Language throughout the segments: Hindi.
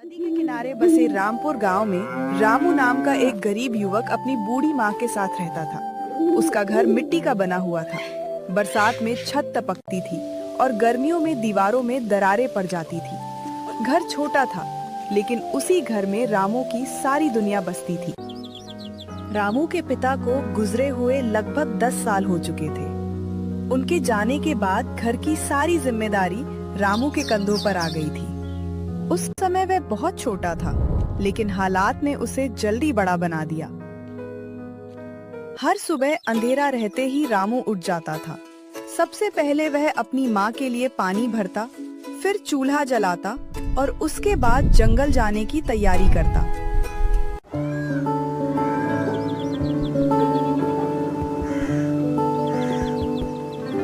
नदी के किनारे बसे रामपुर गांव में रामू नाम का एक गरीब युवक अपनी बूढ़ी माँ के साथ रहता था। उसका घर मिट्टी का बना हुआ था। बरसात में छत टपकती थी और गर्मियों में दीवारों में दरारें पड़ जाती थी। घर छोटा था, लेकिन उसी घर में रामू की सारी दुनिया बसती थी। रामू के पिता को गुजरे हुए लगभग 10 साल हो चुके थे। उनके जाने के बाद घर की सारी जिम्मेदारी रामू के कंधों पर आ गई थी। उस समय वह बहुत छोटा था, लेकिन हालात ने उसे जल्दी बड़ा बना दिया। हर सुबह अंधेरा रहते ही रामू उठ जाता था। सबसे पहले वह अपनी माँ के लिए पानी भरता, फिर चूल्हा जलाता और उसके बाद जंगल जाने की तैयारी करता।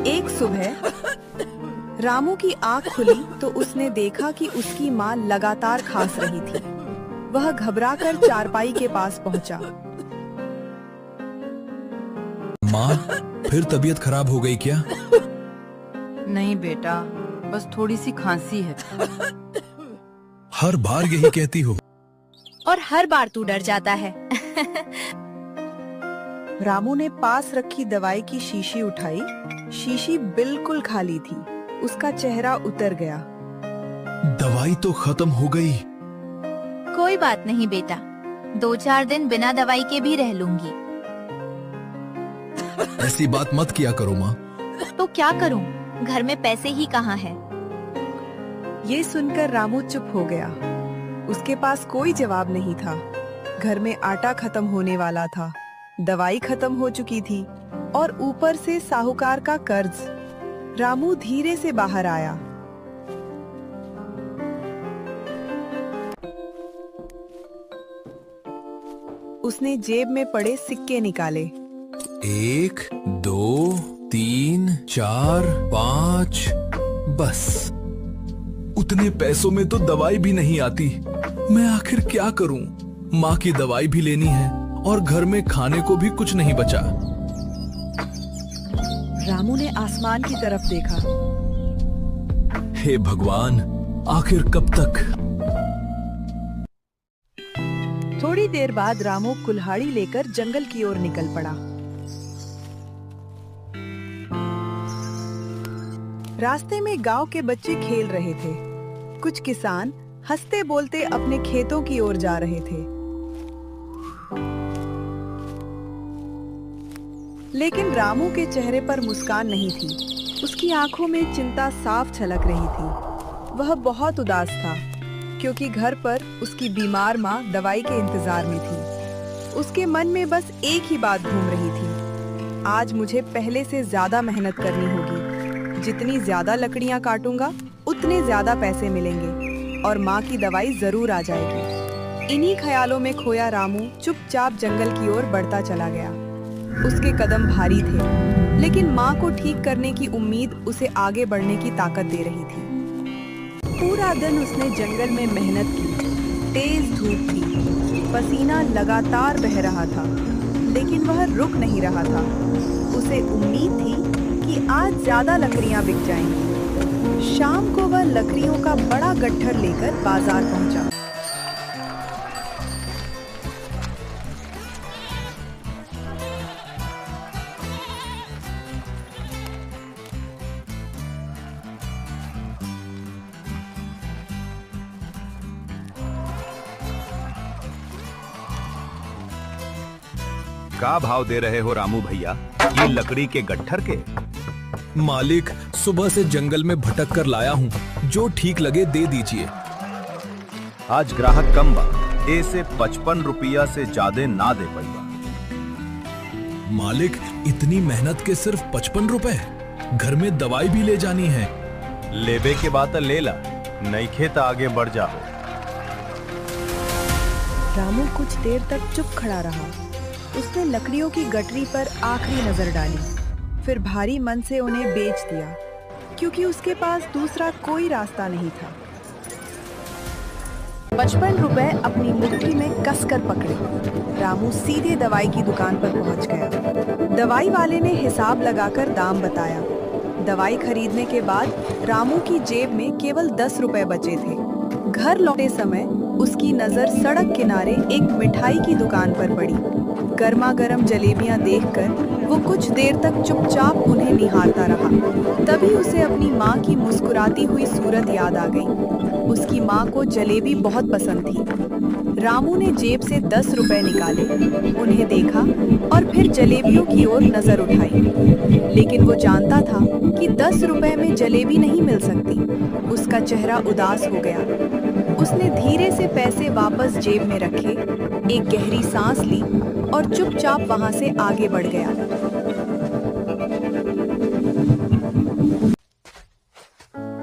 एक सुबह रामू की आंख खुली तो उसने देखा कि उसकी माँ लगातार खांस रही थी। वह घबराकर चारपाई के पास पहुंचा। माँ, फिर तबीयत खराब हो गई क्या? नहीं बेटा, बस थोड़ी सी खांसी है। हर बार यही कहती हो। और हर बार तू डर जाता है। रामू ने पास रखी दवाई की शीशी उठाई। शीशी बिल्कुल खाली थी। उसका चेहरा उतर गया। दवाई तो खत्म हो गई। कोई बात नहीं बेटा, 2-4 दिन बिना दवाई के भी रह लूंगी। ऐसी बात मत किया करो माँ। तो क्या करूं? घर में पैसे ही कहाँ हैं? ये सुनकर रामू चुप हो गया। उसके पास कोई जवाब नहीं था। घर में आटा खत्म होने वाला था, दवाई खत्म हो चुकी थी और ऊपर से साहूकार का कर्ज। रामू धीरे से बाहर आया। उसने जेब में पड़े सिक्के निकाले। 1, 2, 3, 4, 5, बस उतने पैसों में तो दवाई भी नहीं आती। मैं आखिर क्या करूं? माँ की दवाई भी लेनी है और घर में खाने को भी कुछ नहीं बचा। रामू ने आसमान की तरफ देखा। हे भगवान, आखिर कब तक? थोड़ी देर बाद रामू कुल्हाड़ी लेकर जंगल की ओर निकल पड़ा। रास्ते में गांव के बच्चे खेल रहे थे। कुछ किसान हंसते बोलते अपने खेतों की ओर जा रहे थे। लेकिन रामू के चेहरे पर मुस्कान नहीं थी। उसकी आंखों में चिंता साफ झलक रही थी। वह बहुत उदास था, क्योंकि घर पर उसकी बीमार माँ दवाई के इंतजार में थी। उसके मन में बस एक ही बात घूम रही थी, आज मुझे पहले से ज्यादा मेहनत करनी होगी। जितनी ज्यादा लकड़ियाँ काटूंगा, उतने ज्यादा पैसे मिलेंगे और माँ की दवाई जरूर आ जाएगी। इन्हीं ख्यालों में खोया रामू चुपचाप जंगल की ओर बढ़ता चला गया। उसके कदम भारी थे, लेकिन माँ को ठीक करने की उम्मीद उसे आगे बढ़ने की ताकत दे रही थी। पूरा दिन उसने जंगल में मेहनत की। तेज धूप थी, पसीना लगातार बह रहा था, लेकिन वह रुक नहीं रहा था। उसे उम्मीद थी कि आज ज्यादा लकड़ियाँ बिक जाएंगी। शाम को वह लकड़ियों का बड़ा गट्ठर लेकर बाजार पहुंचा। क्या भाव दे रहे हो रामू भैया ये लकड़ी के गट्ठर के? मालिक, सुबह से जंगल में भटक कर लाया हूँ, जो ठीक लगे दे दीजिए। आज ग्राहक कम बा, ऐसे 55 रुपया से ज्यादा ना दे पाईबा। मालिक, इतनी मेहनत के सिर्फ 55 रुपए? घर में दवाई भी ले जानी है। लेबे के बात ले ला, नहीं खेत आगे बढ़ जाओ। रामू कुछ देर तक चुप खड़ा रहा। उसने लकड़ियों की गठरी पर आखिरी नजर डाली, फिर भारी मन से उन्हें बेच दिया, क्योंकि उसके पास दूसरा कोई रास्ता नहीं था। 55 रुपए अपनी मुट्ठी में कसकर पकड़े, रामू सीधे दवाई की दुकान पर पहुंच गया। दवाई वाले ने हिसाब लगाकर दाम बताया। दवाई खरीदने के बाद रामू की जेब में केवल 10 रुपए बचे थे। घर लौटे समय उसकी नजर सड़क किनारे एक मिठाई की दुकान पर पड़ी। गर्मा गर्म जलेबियां देखकर वो कुछ देर तक चुपचाप उन्हें निहारता रहा। तभी उसे अपनी माँ की मुस्कुराती हुई सूरत याद आ गई। उसकी माँ को जलेबी बहुत पसंद थी। रामू ने जेब से 10 रुपए निकाले, उन्हें देखा और फिर जलेबियों की ओर नजर उठाई। लेकिन वो जानता था कि 10 रुपए में जलेबी नहीं मिल सकती। उसका चेहरा उदास हो गया। उसने धीरे से पैसे वापस जेब में रखे, एक गहरी सांस ली और चुपचाप वहां से आगे बढ़ गया।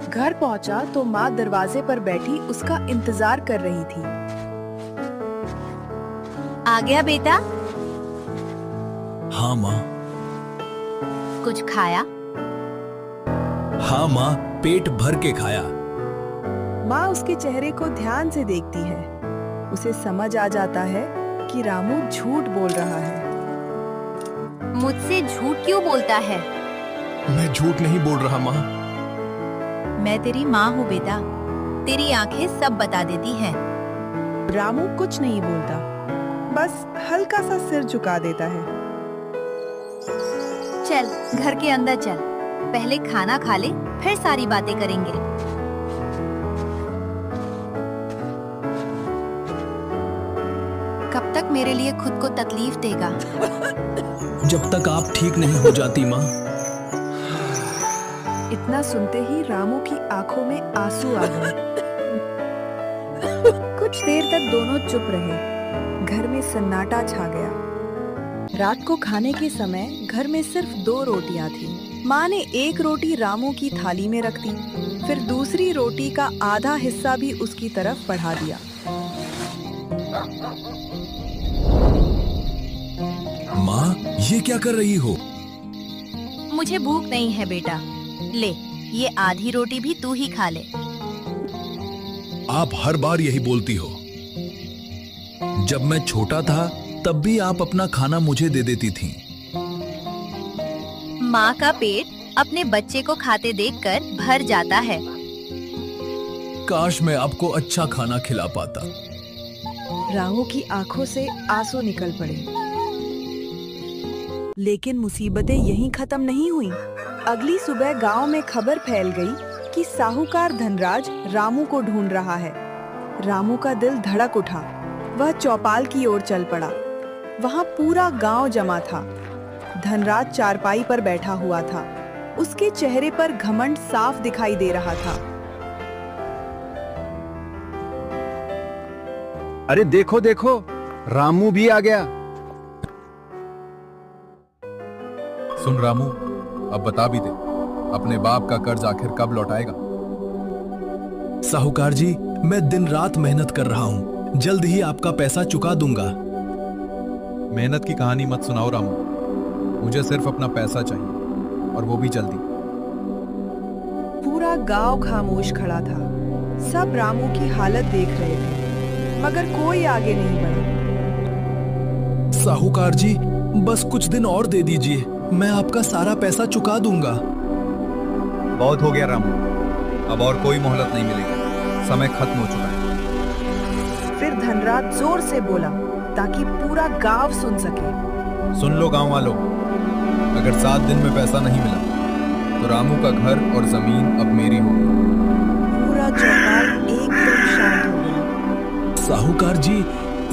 घर पहुंचा तो माँ दरवाजे पर बैठी उसका इंतजार कर रही थी। आ गया बेटा? हाँ माँ। कुछ खाया? हाँ माँ, पेट भर के खाया। माँ उसके चेहरे को ध्यान से देखती है। उसे समझ आ जाता है कि रामू झूठ बोल रहा है। मुझसे झूठ क्यों बोलता है? मैं झूठ नहीं बोल रहा माँ। मैं तेरी माँ हूँ बेटा, तेरी आंखें सब बता देती हैं। रामू कुछ नहीं बोलता, बस हल्का सा सिर झुका देता है। चल घर के अंदर चल, पहले खाना खा ले, फिर सारी बातें करेंगे। कब तक मेरे लिए खुद को तकलीफ देगा? जब तक आप ठीक नहीं हो जाती माँ। इतना सुनते ही रामू की आंखों में आंसू आ गए। कुछ देर तक दोनों चुप रहे। घर में सन्नाटा छा गया। रात को खाने के समय घर में सिर्फ 2 रोटियां थी। माँ ने एक रोटी रामू की थाली में रख दी, फिर दूसरी रोटी का आधा हिस्सा भी उसकी तरफ बढ़ा दिया। माँ, ये क्या कर रही हो? मुझे भूख नहीं है बेटा, ले ये आधी रोटी भी तू ही खा ले। आप हर बार यही बोलती हो। जब मैं छोटा था तब भी आप अपना खाना मुझे दे देती थी। माँ का पेट अपने बच्चे को खाते देखकर भर जाता है। काश मैं आपको अच्छा खाना खिला पाता। रामू की आंखों से आंसू निकल पड़े। लेकिन मुसीबतें यहीं खत्म नहीं हुई। अगली सुबह गांव में खबर फैल गई कि साहूकार धनराज रामू को ढूंढ रहा है। रामू का दिल धड़क उठा। वह चौपाल की ओर चल पड़ा। वहां पूरा गांव जमा था। धनराज चारपाई पर बैठा हुआ था। उसके चेहरे पर घमंड साफ दिखाई दे रहा था। अरे देखो देखो, रामू भी आ गया। सुन रामू, अब बता भी दे, अपने बाप का कर्ज आखिर कब लौटाएगा? साहूकार जी, मैं दिन रात मेहनत कर रहा हूँ, जल्द ही आपका पैसा चुका दूंगा। मेहनत की कहानी मत सुनाओ रामू, मुझे सिर्फ अपना पैसा चाहिए, और वो भी जल्दी। पूरा गांव खामोश खड़ा था। सब रामू की हालत देख रहे थे, मगर कोई आगे नहीं बढ़ा। साहूकार जी, बस कुछ दिन और दे दीजिए, मैं आपका सारा पैसा चुका दूंगा। बहुत हो गया रामू, अब और कोई मोहलत नहीं मिलेगी, समय खत्म हो चुका है। फिर धनराज जोर से बोला ताकि पूरा गांव सुन सके। सुन लो गांव वालों, अगर 7 दिन में पैसा नहीं मिला तो रामू का घर और जमीन अब मेरी होगी। पूरा चौपाल एकदम शांत हो गया। साहूकार जी,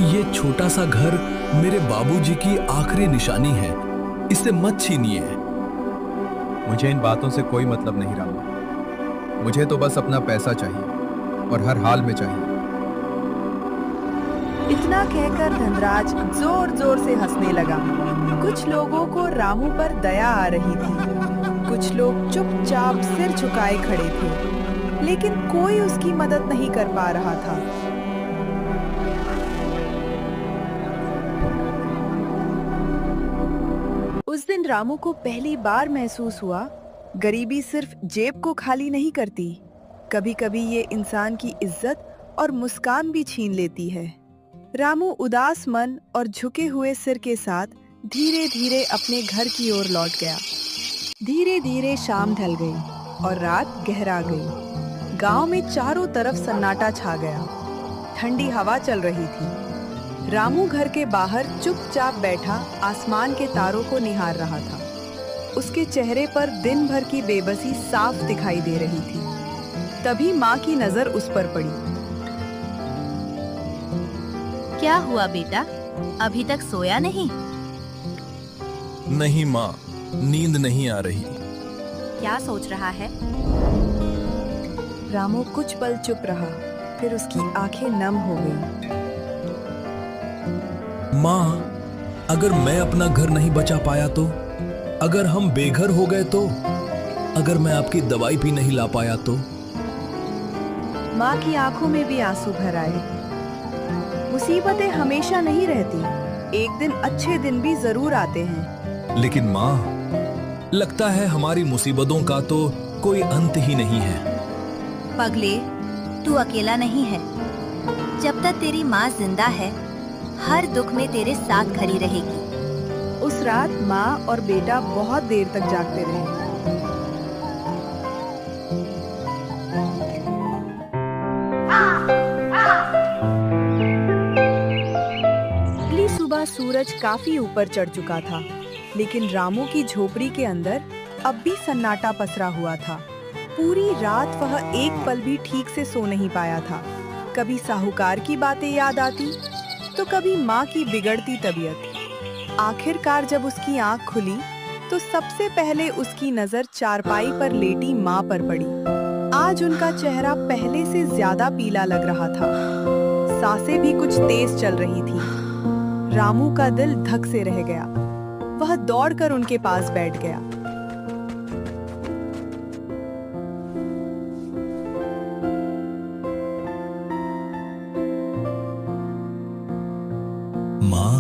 ये छोटा सा घर मेरे बाबूजी की आखिरी निशानी है, इसे मत छीनिए। मुझे इन बातों से कोई मतलब नहीं रामू, मुझे तो बस अपना पैसा चाहिए, और हर हाल में चाहिए। इतना कहकर धनराज जोर जोर से हंसने लगा। कुछ लोगों को रामू पर दया आ रही थी। कुछ लोग चुपचाप सिर झुकाए खड़े थे, लेकिन कोई उसकी मदद नहीं कर पा रहा था। उस दिन रामू को पहली बार महसूस हुआ, गरीबी सिर्फ जेब को खाली नहीं करती, कभी कभी ये इंसान की इज्जत और मुस्कान भी छीन लेती है। रामू उदास मन और झुके हुए सिर के साथ धीरे धीरे अपने घर की ओर लौट गया। धीरे धीरे शाम ढल गई और रात गहरा गई। गांव में चारों तरफ सन्नाटा छा गया। ठंडी हवा चल रही थी। रामू घर के बाहर चुपचाप बैठा आसमान के तारों को निहार रहा था। उसके चेहरे पर दिन भर की बेबसी साफ दिखाई दे रही थी। तभी माँ की नजर उस पर पड़ी। क्या हुआ बेटा, अभी तक सोया नहीं? नहीं माँ, नींद नहीं आ रही। क्या सोच रहा है? रामू कुछ पल चुप रहा, फिर उसकी आंखें नम हो गईं। माँ, अगर मैं अपना घर नहीं बचा पाया तो? अगर हम बेघर हो गए तो? अगर मैं आपकी दवाई भी नहीं ला पाया तो? माँ की आंखों में भी आंसू भर आए। मुसीबतें हमेशा नहीं रहती, एक दिन अच्छे दिन भी जरूर आते हैं। लेकिन माँ, लगता है हमारी मुसीबतों का तो कोई अंत ही नहीं है। पगले, तू अकेला नहीं है। जब तक तेरी माँ जिंदा है, हर दुख में तेरे साथ खड़ी रहेगी। उस रात माँ और बेटा बहुत देर तक जागते रहे। अगली सुबह सूरज काफी ऊपर चढ़ चुका था, लेकिन रामू की झोपड़ी के अंदर अब भी सन्नाटा पसरा हुआ था। पूरी रात वह एक पल भी ठीक से सो नहीं पाया था। कभी साहूकार की बातें याद आती, तो कभी माँ की बिगड़ती तबीयत। आखिरकार जब उसकी आंख खुली, तो सबसे पहले उसकी नजर चारपाई पर लेटी माँ पर पड़ी। आज उनका चेहरा पहले से ज्यादा पीला लग रहा था। सांसें भी कुछ तेज चल रही थी। रामू का दिल धक से रह गया। वह दौड़कर उनके पास बैठ गया। माँ,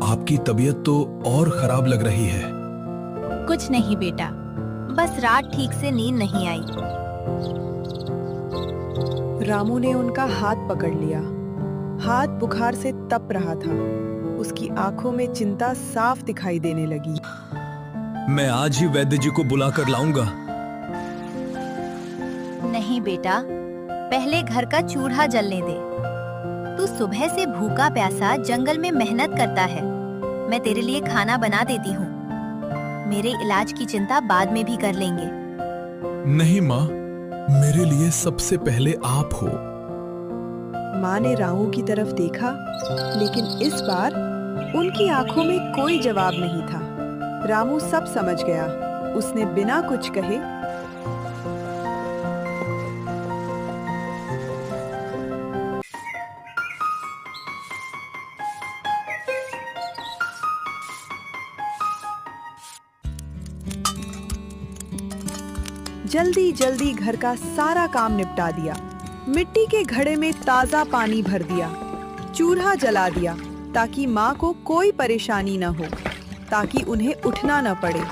आपकी तबीयत तो और खराब लग रही है। कुछ नहीं बेटा, बस रात ठीक से नींद नहीं आई। रामू ने उनका हाथ पकड़ लिया। हाथ बुखार से तप रहा था। उसकी आंखों में चिंता साफ दिखाई देने लगी। मैं आज ही वैद्य जी को बुला कर लाऊंगा। नहीं बेटा, पहले घर का चूल्हा जलने दे। तू सुबह से भूखा प्यासा जंगल में मेहनत करता है। मैं तेरे लिए खाना बना देती हूँ। मेरे इलाज की चिंता बाद में भी कर लेंगे। नहीं माँ, मेरे लिए सबसे पहले आप हो। माँ ने रामू की तरफ देखा, लेकिन इस बार उनकी आंखों में कोई जवाब नहीं था। रामू सब समझ गया। उसने बिना कुछ कहे जल्दी जल्दी घर का सारा काम निपटा दिया। मिट्टी के घड़े में ताजा पानी भर दिया, चूल्हा जला दिया ताकि माँ को कोई परेशानी न हो, ताकि उन्हें उठना न पड़े।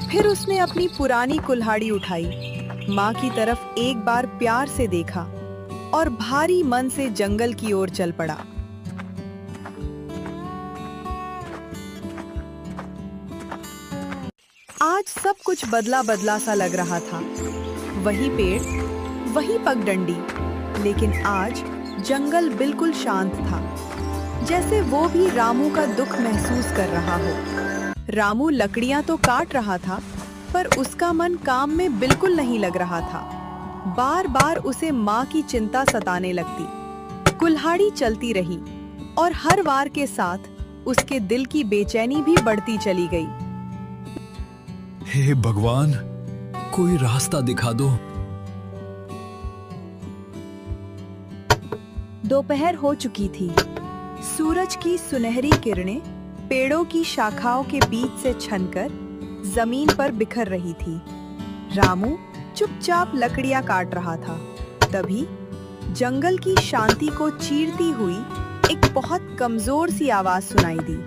फिर उसने अपनी पुरानी कुल्हाड़ी उठाई, माँ की तरफ एक बार प्यार से देखा और भारी मन से जंगल की ओर चल पड़ा। आज सब कुछ बदला बदला सा लग रहा था। वही पेड़, वही पगडंडी, लेकिन आज जंगल बिल्कुल शांत था, जैसे वो भी रामू का दुख महसूस कर रहा हो। रामू लकड़ियां तो काट रहा था, पर उसका मन काम में बिल्कुल नहीं लग रहा था। बार बार उसे माँ की चिंता सताने लगती। कुल्हाड़ी चलती रही और हर वार के साथ उसके दिल की बेचैनी भी बढ़ती चली गई। हे भगवान, कोई रास्ता दिखा दो। दोपहर हो चुकी थी। सूरज की सुनहरी किरणें पेड़ों की शाखाओं के बीच से छनकर जमीन पर बिखर रही थी। रामू चुपचाप लकड़ियां काट रहा था। तभी जंगल की शांति को चीरती हुई एक बहुत कमजोर सी आवाज सुनाई दी।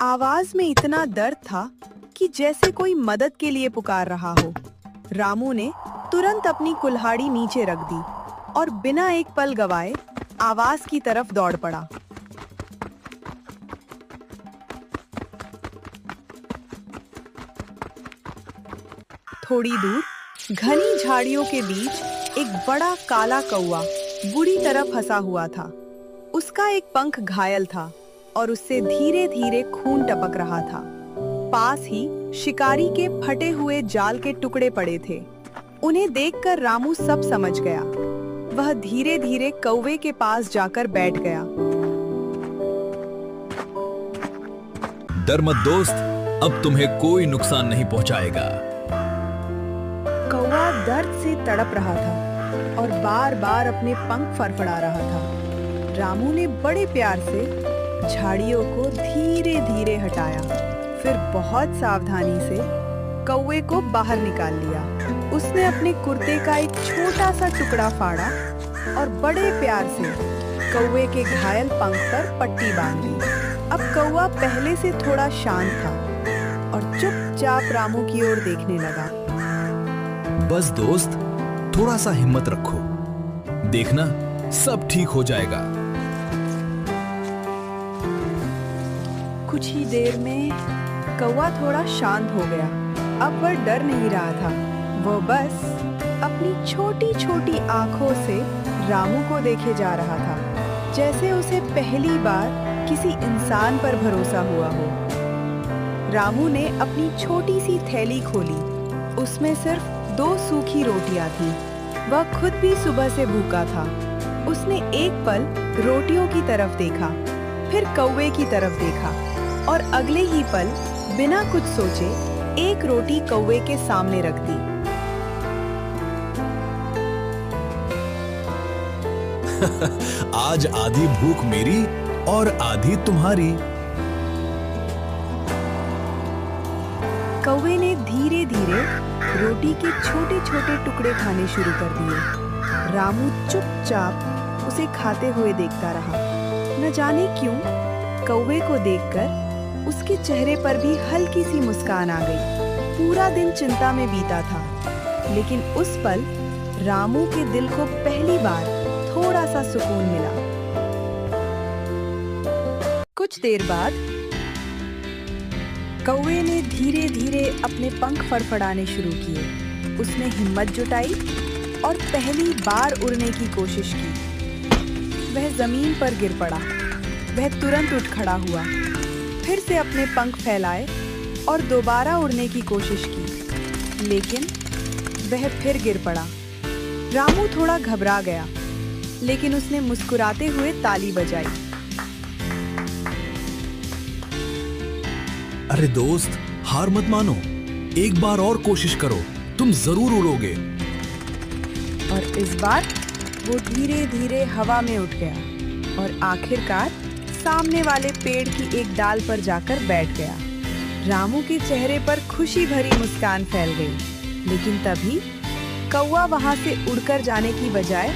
आवाज में इतना दर्द था कि जैसे कोई मदद के लिए पुकार रहा हो। रामू ने तुरंत अपनी कुल्हाड़ी नीचे रख दी और बिना एक पल गवाए आवाज की तरफ दौड़ पड़ा। थोड़ी दूर घनी झाड़ियों के बीच एक बड़ा काला कौवा बुरी तरह फंसा हुआ था। उसका एक पंख घायल था और उससे धीरे धीरे खून टपक रहा था। पास ही शिकारी के फटे हुए जाल के टुकड़े पड़े थे। उन्हें देखकर रामू सब समझ गया। वह धीरे धीरे कौवे के पास जाकर बैठ गया। डर मत दोस्त, अब तुम्हें कोई नुकसान नहीं पहुंचाएगा। कौवा दर्द से तड़प रहा था और बार बार अपने पंख फड़फड़ा रहा था। रामू ने बड़े प्यार से झाड़ियों को धीरे धीरे हटाया, फिर बहुत सावधानी से कौवे को बाहर निकाल लिया। उसने अपने कुर्ते का एक छोटा सा टुकड़ा फाड़ा और बड़े प्यार से कौवे के घायल पंख पर पट्टी बांध दी। अब कौवा पहले से थोड़ा शांत था और चुपचाप रामू की ओर देखने लगा। बस दोस्त, थोड़ा सा हिम्मत रखो, देखना सब ठीक हो जाएगा। कुछ ही देर में कौवा थोड़ा शांत हो गया। अब वह डर नहीं रहा था, वो बस अपनी छोटी छोटी आंखों से रामू को देखे जा रहा था, जैसे उसे पहली बार किसी इंसान पर भरोसा हुआ हो। रामू ने अपनी छोटी सी थैली खोली। उसमें सिर्फ 2 सूखी रोटियां थी। वह खुद भी सुबह से भूखा था। उसने एक पल रोटियों की तरफ देखा, फिर कौवे की तरफ देखा और अगले ही पल बिना कुछ सोचे एक रोटी कौवे के सामने रख दी। आज आधी भूख मेरी और आधी तुम्हारी। कौवे ने धीरे धीरे रोटी के छोटे छोटे टुकड़े खाने शुरू कर दिए। रामू चुपचाप उसे खाते हुए देखता रहा। न जाने क्यों कौवे को देखकर उसके चेहरे पर भी हल्की सी मुस्कान आ गई। पूरा दिन चिंता में बीता था, लेकिन उस पल रामू के दिल को पहली बार थोड़ा सा सुकून मिला। कुछ देर बाद कौवे ने धीरे धीरे अपने पंख फड़फड़ाने शुरू किए। उसने हिम्मत जुटाई और पहली बार उड़ने की कोशिश की। वह जमीन पर गिर पड़ा। वह तुरंत उठ खड़ा हुआ, फिर से अपने पंख फैलाए और दोबारा उड़ने की कोशिश की, लेकिन वह फिर गिर पड़ा। रामू थोड़ा घबरा गया, लेकिन उसने मुस्कुराते हुए ताली बजाई। अरे दोस्त, हार मत मानो, एक बार और कोशिश करो, तुम जरूर उड़ोगे। और इस बार वो धीरे धीरे हवा में उठ गया और आखिरकार सामने वाले पेड़ की एक डाल पर जाकर बैठ गया। रामू के चेहरे पर खुशी भरी मुस्कान फैल गई, लेकिन तभी कौवा वहां से उड़कर जाने की बजाय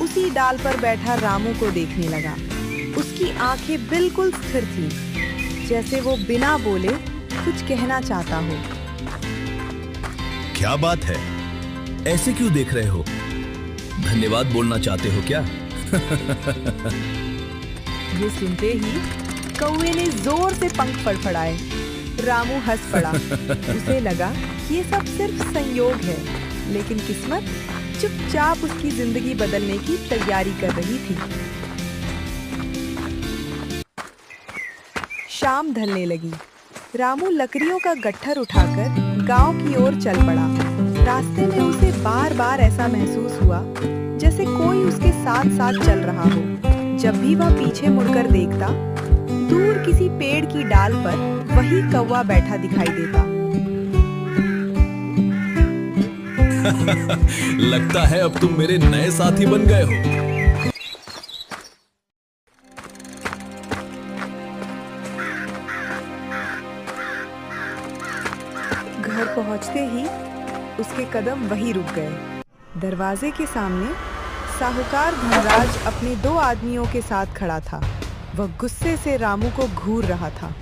उसी डाल पर बैठा रामू को देखने लगा। उसकी आंखें बिल्कुल स्थिर थीं, जैसे वो बिना बोले कुछ कहना चाहता हो। क्या बात है, ऐसे क्यों देख रहे हो? धन्यवाद बोलना चाहते हो क्या? ये सुनते ही कौवे ने जोर से पंख फड़फड़ाए। रामू हंस पड़ा। उसे लगा ये सब सिर्फ संयोग है, लेकिन किस्मत चुपचाप उसकी जिंदगी बदलने की तैयारी कर रही थी। शाम ढलने लगी। रामू लकड़ियों का गट्ठर उठाकर गांव की ओर चल पड़ा। रास्ते में उसे बार बार ऐसा महसूस हुआ जैसे कोई उसके साथ साथ चल रहा हो। जब भी वह पीछे मुड़कर देखता, दूर किसी पेड़ की डाल पर वही कौवा बैठा दिखाई देता। लगता है अब तुम मेरे नए साथी बन गए हो। घर पहुंचते ही उसके कदम वहीं रुक गए। दरवाजे के सामने साहूकार धनराज अपने 2 आदमियों के साथ खड़ा था। वह गुस्से से रामू को घूर रहा था।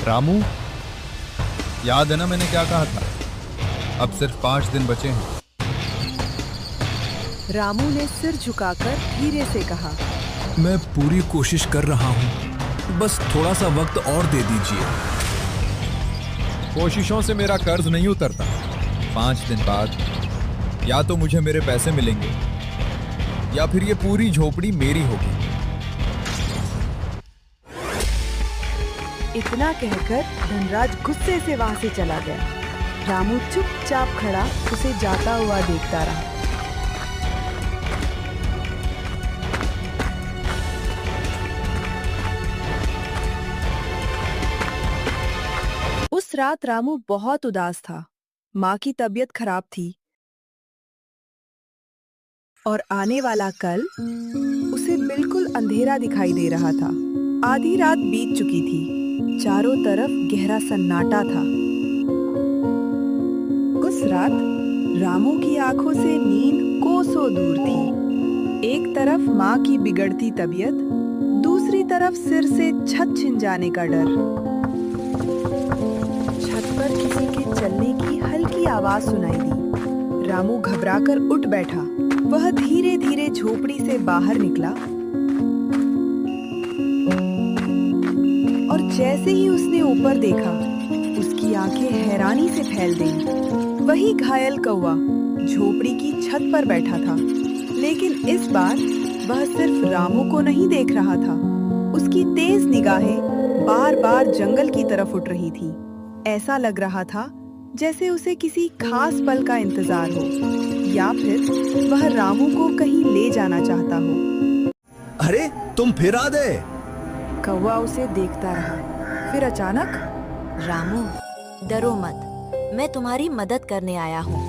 रामू, याद है ना मैंने क्या कहा था? अब सिर्फ 5 दिन बचे हैं। रामू ने सिर झुकाकर धीरे से कहा, मैं पूरी कोशिश कर रहा हूँ, बस थोड़ा सा वक्त और दे दीजिए। कोशिशों से मेरा कर्ज नहीं उतरता। 5 दिन बाद या तो मुझे मेरे पैसे मिलेंगे या फिर ये पूरी झोपड़ी मेरी होगी। इतना कहकर धनराज गुस्से से वहां से चला गया। रामू चुपचाप खड़ा उसे जाता हुआ देखता रहा। उस रात रामू बहुत उदास था। माँ की तबीयत खराब थी और आने वाला कल उसे बिल्कुल अंधेरा दिखाई दे रहा था। आधी रात बीत चुकी थी। चारों तरफ गहरा सन्नाटा था। उस रात रामू की आंखों से नींद कोसों दूर थी। एक तरफ माँ की बिगड़ती तबीयत, दूसरी तरफ सिर से छत छिन जाने का डर। छत पर किसी के चलने की हल्की आवाज सुनाई दी। रामू घबराकर उठ बैठा। वह धीरे धीरे झोपड़ी से बाहर निकला और जैसे ही उसने ऊपर देखा, उसकी आंखें हैरानी से फैल गईं। वही घायल कौवा झोपड़ी की छत पर बैठा था, लेकिन इस बार वह सिर्फ रामू को नहीं देख रहा था। उसकी तेज निगाहें बार-बार जंगल की तरफ उठ रही थी। ऐसा लग रहा था जैसे उसे किसी खास पल का इंतजार हो, या फिर वह रामू को कहीं ले जाना चाहता हो। अरे तुम फिर आ गए। कौवा उसे देखता रहा। फिर अचानक, रामू, डरो मत, मैं तुम्हारी मदद करने आया हूँ।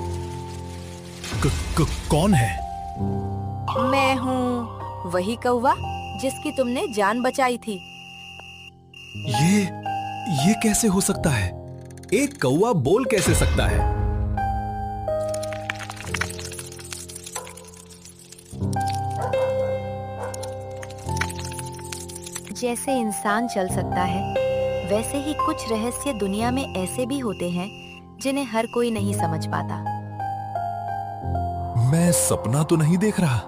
कौन है? मैं हूँ वही कौवा जिसकी तुमने जान बचाई थी। ये कैसे हो सकता है? एक कौवा बोल कैसे सकता है? जैसे इंसान चल सकता है, वैसे ही कुछ रहस्य दुनिया में ऐसे भी होते हैं जिन्हें हर कोई नहीं समझ पाता। मैं सपना तो नहीं देख रहा।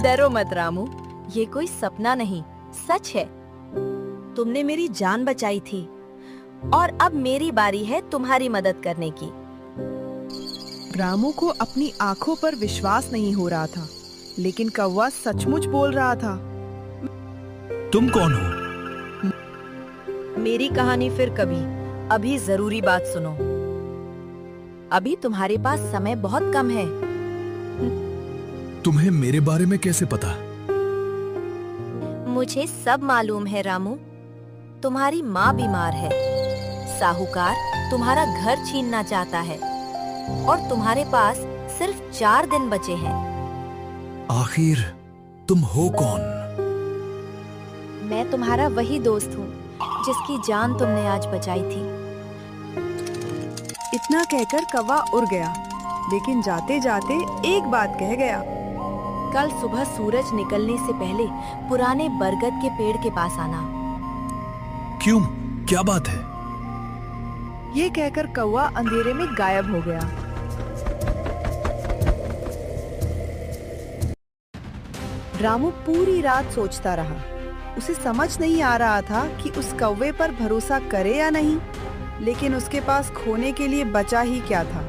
डरो मत रामू, ये कोई सपना नहीं, सच है। तुमने मेरी जान बचाई थी और अब मेरी बारी है तुम्हारी मदद करने की। रामू को अपनी आंखों पर विश्वास नहीं हो रहा था, लेकिन कौवा सचमुच बोल रहा था। तुम कौन हो? मेरी कहानी फिर कभी, अभी जरूरी बात सुनो। अभी तुम्हारे पास समय बहुत कम है। तुम्हें मेरे बारे में कैसे पता? मुझे सब मालूम है रामू। तुम्हारी माँ बीमार है, साहूकार तुम्हारा घर छीनना चाहता है और तुम्हारे पास सिर्फ 4 दिन बचे हैं। आखिर तुम हो कौन? मैं तुम्हारा वही दोस्त हूँ जिसकी जान तुमने आज बचाई थी। इतना कहकर कौवा उड़ गया, लेकिन जाते जाते एक बात कह गया। कल सुबह सूरज निकलने से पहले पुराने बरगद के पेड़ के पास आना। क्यों? क्या बात है? ये कहकर कौवा अंधेरे में गायब हो गया। रामू पूरी रात सोचता रहा। उसे समझ नहीं आ रहा था कि उस कौवे पर भरोसा करे या नहीं, लेकिन उसके पास खोने के लिए बचा ही क्या था।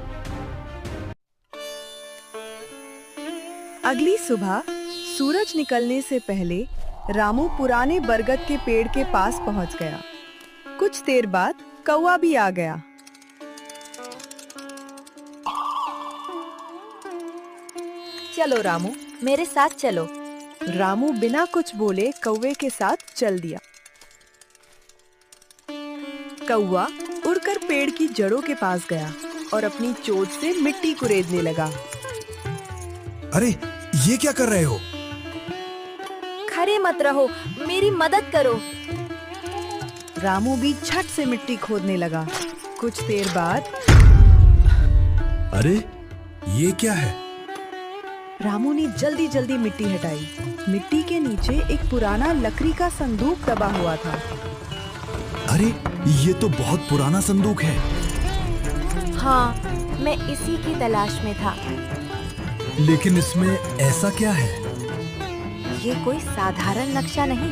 अगली सुबह सूरज निकलने से पहले रामू पुराने बरगद के पेड़ के पास पहुंच गया। कुछ देर बाद कौवा भी आ गया। चलो रामू, मेरे साथ चलो। रामू बिना कुछ बोले कौवे के साथ चल दिया। कौवा उड़कर पेड़ की जड़ों के पास गया और अपनी चोंच से मिट्टी कुरेदने लगा। अरे ये क्या कर रहे हो? खड़े मत रहो, मेरी मदद करो। रामू भी झट से मिट्टी खोदने लगा। कुछ देर बाद, अरे ये क्या है? रामू ने जल्दी जल्दी मिट्टी हटाई। मिट्टी के नीचे एक पुराना लकड़ी का संदूक दबा हुआ था। अरे ये तो बहुत पुराना संदूक है। हाँ, मैं इसी की तलाश में था। लेकिन इसमें ऐसा क्या है? ये कोई साधारण नक्शा नहीं,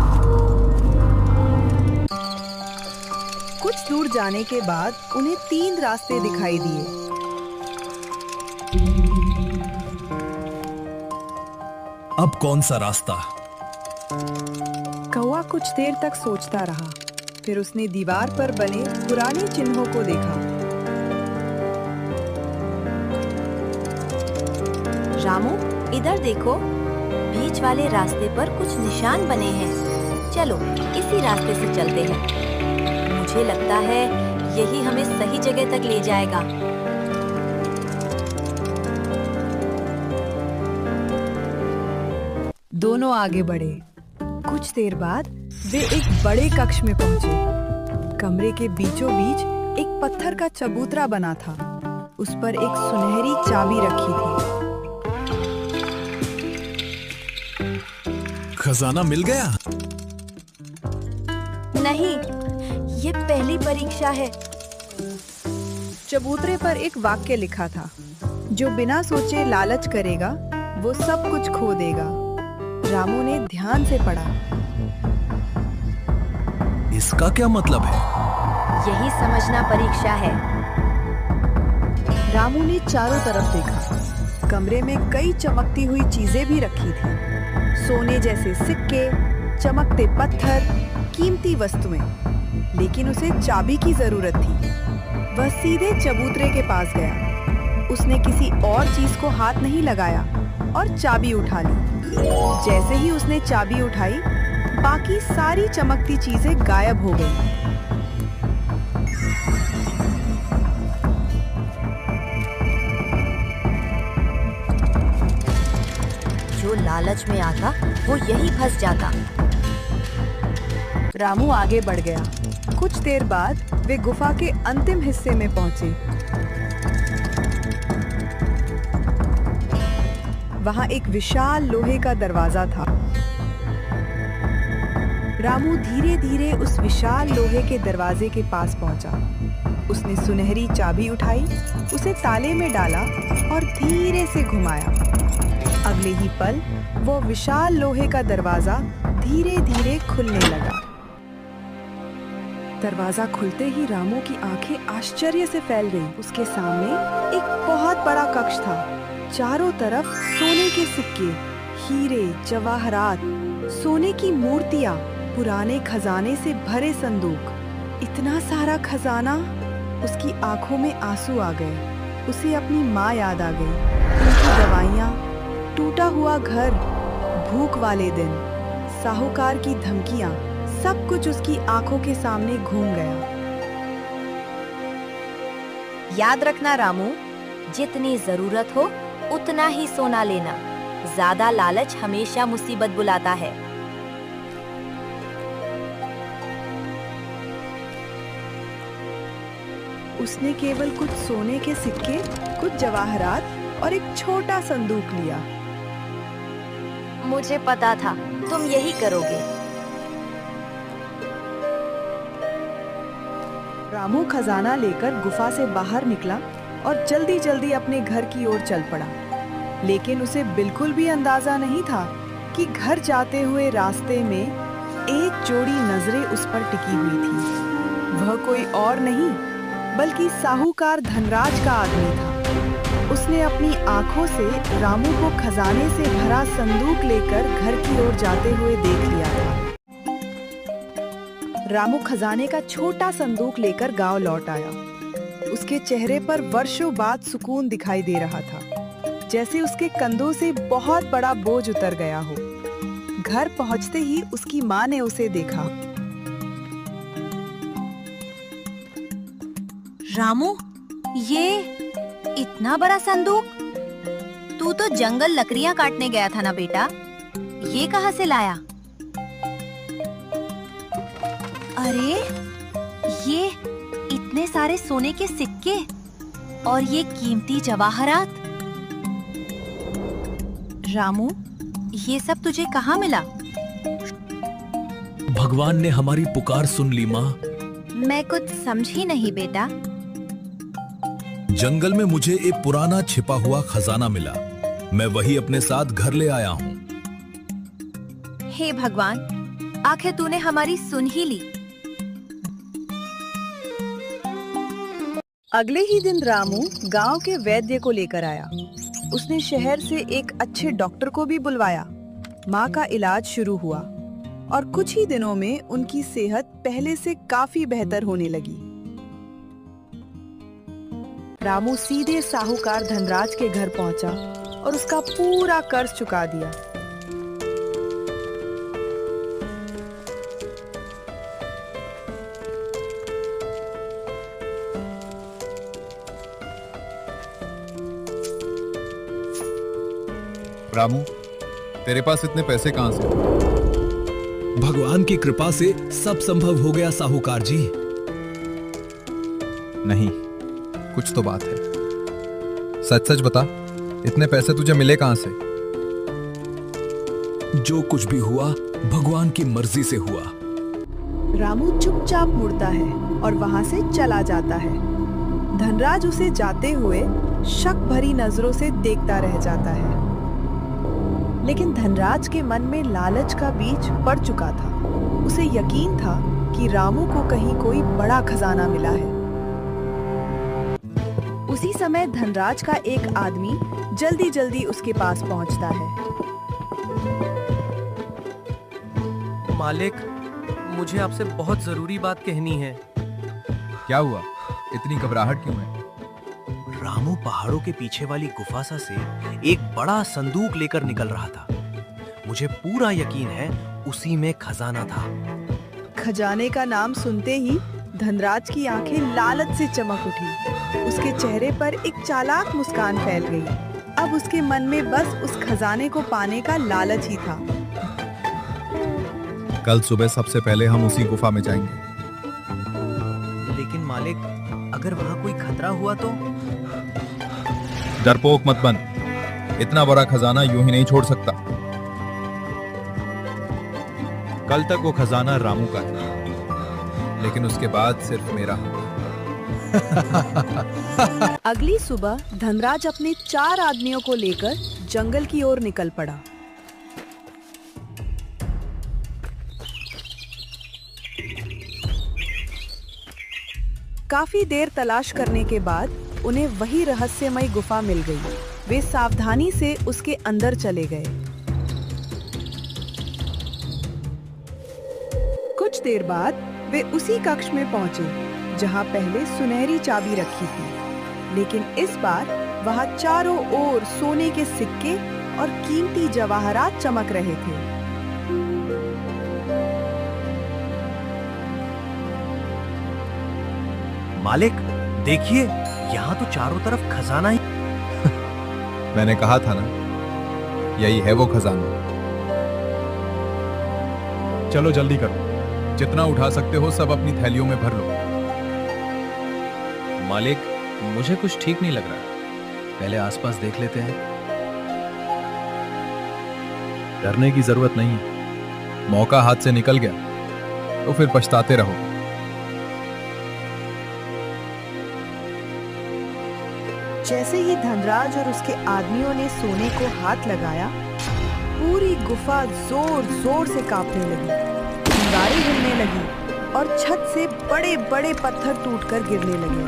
कुछ दूर जाने के बाद उन्हें 3 रास्ते दिखाई दिए। अब कौन सा रास्ता? कौवा कुछ देर तक सोचता रहा, फिर उसने दीवार पर बने पुराने चिन्हों को देखा। रामू, इधर देखो, बीच वाले रास्ते पर कुछ निशान बने हैं। चलो इसी रास्ते से चलते हैं। मुझे लगता है यही हमें सही जगह तक ले जाएगा। दोनों आगे बढ़े। कुछ देर बाद वे एक बड़े कक्ष में पहुंचे। कमरे के बीचों बीच एक पत्थर का चबूतरा बना था। उस पर एक सुनहरी चाबी रखी थी। खजाना मिल गया? नहीं, ये पहली परीक्षा है। चबूतरे पर एक वाक्य लिखा था, जो बिना सोचे लालच करेगा वो सब कुछ खो देगा। रामू ने ध्यान से पढ़ा। इसका क्या मतलब है? यही समझना परीक्षा है। रामू ने चारों तरफ देखा। कमरे में कई चमकती हुई चीजें भी रखी थी। सोने जैसे सिक्के, चमकते पत्थर, कीमती वस्तुएं। लेकिन उसे चाबी की जरूरत थी। वह सीधे चबूतरे के पास गया। उसने किसी और चीज को हाथ नहीं लगाया और चाबी उठा ली। जैसे ही उसने चाबी उठाई, बाकी सारी चमकती चीजें गायब हो गईं। जो लालच में आता वो यही फंस जाता। रामू आगे बढ़ गया। कुछ देर बाद वे गुफा के अंतिम हिस्से में पहुंचे। वहां एक विशाल लोहे का दरवाजा था। रामू धीरे धीरे उस विशाल लोहे के दरवाजे के पास पहुंचा। उसने सुनहरी चाबी उठाई, उसे ताले में डाला और धीरे से घुमाया। अगले ही पल वो विशाल लोहे का दरवाजा धीरे धीरे खुलने लगा। दरवाजा खुलते ही रामू की आंखें आश्चर्य से फैल गईं। उसके सामने एक बहुत बड़ा कक्ष था। चारों तरफ सोने के सिक्के, हीरे, जवाहरात, सोने की मूर्तियां, पुराने खजाने से भरे संदूक। इतना सारा खजाना! उसकी आंखों में आंसू आ गए। उसे अपनी माँ याद आ गई, उनकी दवाइयाँ, टूटा हुआ घर, भूख वाले दिन, साहूकार की धमकियाँ, सब कुछ उसकी आंखों के सामने घूम गया। याद रखना रामू, जितनी जरूरत हो उतना ही सोना लेना। ज्यादा लालच हमेशा मुसीबत बुलाता है। उसने केवल कुछ सोने के सिक्के, कुछ जवाहरात और एक छोटा संदूक लिया। मुझे पता था तुम यही करोगे। रामू खजाना लेकर गुफा से बाहर निकला और जल्दी जल्दी अपने घर की ओर चल पड़ा। लेकिन उसे बिल्कुल भी अंदाजा नहीं था कि घर जाते हुए रास्ते में एक जोड़ी नजरें उस पर टिकी हुई थी। वह कोई और नहीं बल्कि साहूकार धनराज का आदमी था। उसने अपनी आंखों से रामू को खजाने से भरा संदूक लेकर घर की ओर जाते हुए देख लिया था। रामू खजाने का छोटा संदूक लेकर गांव लौट आया। उसके चेहरे पर वर्षों बाद सुकून दिखाई दे रहा था, जैसे उसके कंधों से बहुत बड़ा बोझ उतर गया हो। घर पहुंचते ही उसकी माँ ने उसे देखा। रामू, ये इतना बड़ा संदूक? तू तो जंगल लकड़ियां काटने गया था ना बेटा, ये कहाँ से लाया? अरे, ये इतने सारे सोने के सिक्के और ये कीमती जवाहरात। रामू, ये सब तुझे कहाँ मिला? भगवान ने हमारी पुकार सुन ली माँ। मैं कुछ समझी नहीं बेटा। जंगल में मुझे एक पुराना छिपा हुआ खजाना मिला। मैं वही अपने साथ घर ले आया हूँ। हे भगवान, आखिर तूने हमारी सुन ही ली। अगले ही दिन रामू गांव के वैद्य को लेकर आया। उसने शहर से एक अच्छे डॉक्टर को भी बुलवाया। माँ का इलाज शुरू हुआ और कुछ ही दिनों में उनकी सेहत पहले से काफी बेहतर होने लगी। रामू सीधे साहूकार धनराज के घर पहुंचा और उसका पूरा कर्ज चुका दिया। रामू, तेरे पास इतने पैसे कहां से? भगवान की कृपा से सब संभव हो गया साहूकार जी। नहीं, कुछ तो बात है। सच सच बता, इतने पैसे तुझे मिले कहां से? जो कुछ भी हुआ भगवान की मर्जी से हुआ। रामू चुपचाप मुड़ता है और वहां से चला जाता है। धनराज उसे जाते हुए शक भरी नजरों से देखता रह जाता है। लेकिन धनराज के मन में लालच का बीज पड़ चुका था। उसे यकीन था कि रामू को कहीं कोई बड़ा खजाना मिला है। उसी समय धनराज का एक आदमी जल्दी जल्दी उसके पास पहुंचता है। मालिक, मुझे आपसे बहुत जरूरी बात कहनी है। क्या हुआ? इतनी घबराहट क्यों है? रामू पहाड़ों के पीछे वाली गुफा से एक बड़ा संदूक लेकर निकल रहा था। मुझे पूरा यकीन है उसी में खजाना था। खजाने का नाम सुनते ही धनराज की आंखें लालच से चमक उठी। उसके चेहरे पर एक चालाक मुस्कान फैल गई। अब उसके मन में बस उस खजाने को पाने का लालच ही था। कल सुबह सबसे पहले हम उसी गुफा में जाएंगे। लेकिन मालिक, अगर वहां कोई खतरा हुआ तो? डरपोक मत बन, इतना बड़ा खजाना यूं ही नहीं छोड़ सकता। कल तक वो खजाना रामू का है, लेकिन उसके बाद सिर्फ मेरा। अगली सुबह धनराज अपने 4 आदमियों को लेकर जंगल की ओर निकल पड़ा। काफी देर तलाश करने के बाद उन्हें वही रहस्यमयी गुफा मिल गई। वे सावधानी से उसके अंदर चले गए। कुछ देर बाद वे उसी कक्ष में पहुंचे जहां पहले सुनहरी चाबी रखी थी। लेकिन इस बार वहां चारों ओर सोने के सिक्के और कीमती जवाहरात चमक रहे थे। मालिक, देखिए, यहाँ तो चारों तरफ खजाना ही। मैंने कहा था ना, यही है वो खजाना। चलो जल्दी करो, जितना उठा सकते हो सब अपनी थैलियों में भर लो। मालिक, मुझे कुछ ठीक नहीं लग रहा। पहले आसपास देख लेते हैं। डरने की जरूरत नहीं है। मौका हाथ से निकल गया तो फिर पछताते रहो। जैसे ही धनराज और उसके आदमियों ने सोने को हाथ लगाया, पूरी गुफा जोर जोर से कांपने लगी। दीवारें हिलने लगी और छत से बड़े बड़े पत्थर टूटकर गिरने लगे।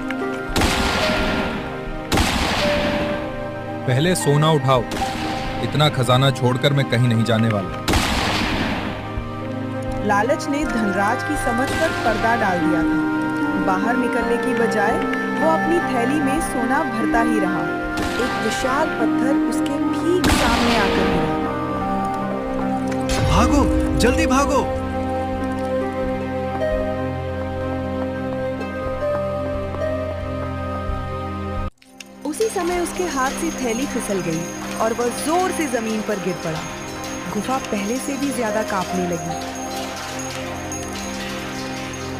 पहले सोना उठाओ, इतना खजाना छोड़कर मैं कहीं नहीं जाने वाला। लालच ने धनराज की समझ पर पर्दा डाल दिया था। बाहर निकलने की बजाय वो अपनी थैली में सोना भरता ही रहा। एक विशाल पत्थर उसके ठीक सामने आकर गिरा। भागो, जल्दी भागो! उसी समय उसके हाथ से थैली फिसल गई और वह जोर से जमीन पर गिर पड़ा। गुफा पहले से भी ज्यादा कांपने लगी।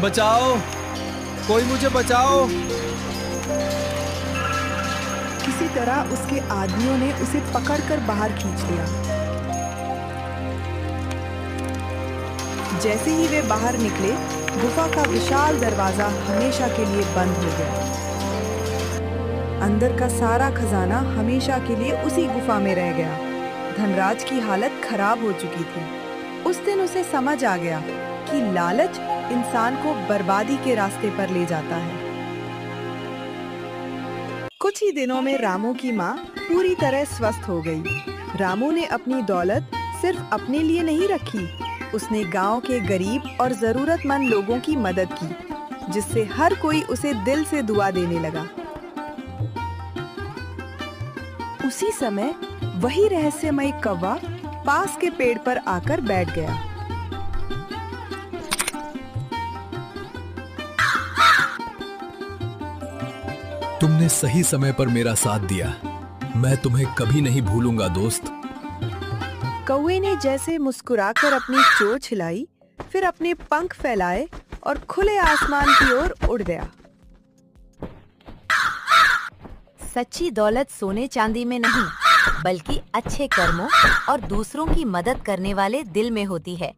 बचाओ, कोई मुझे बचाओ! किसी तरह उसके आदमियों ने उसे पकड़कर बाहर खींच लिया। जैसे ही वे बाहर निकले, गुफा का विशाल दरवाजा हमेशा के लिए बंद हो गया। अंदर का सारा खजाना हमेशा के लिए उसी गुफा में रह गया। धनराज की हालत खराब हो चुकी थी। उस दिन उसे समझ आ गया कि लालच इंसान को बर्बादी के रास्ते पर ले जाता है। कुछ ही दिनों में रामू की माँ पूरी तरह स्वस्थ हो गई। रामू ने अपनी दौलत सिर्फ अपने लिए नहीं रखी, उसने गांव के गरीब और जरूरतमंद लोगों की मदद की, जिससे हर कोई उसे दिल से दुआ देने लगा। उसी समय वही रहस्यमय कौवा पास के पेड़ पर आकर बैठ गया। तुमने सही समय पर मेरा साथ दिया, मैं तुम्हें कभी नहीं भूलूंगा दोस्त। कौवे ने जैसे मुस्कुराकर अपनी चोंच हिलाई, फिर अपने पंख फैलाए और खुले आसमान की ओर उड़ गया। सच्ची दौलत सोने चांदी में नहीं, बल्कि अच्छे कर्मों और दूसरों की मदद करने वाले दिल में होती है।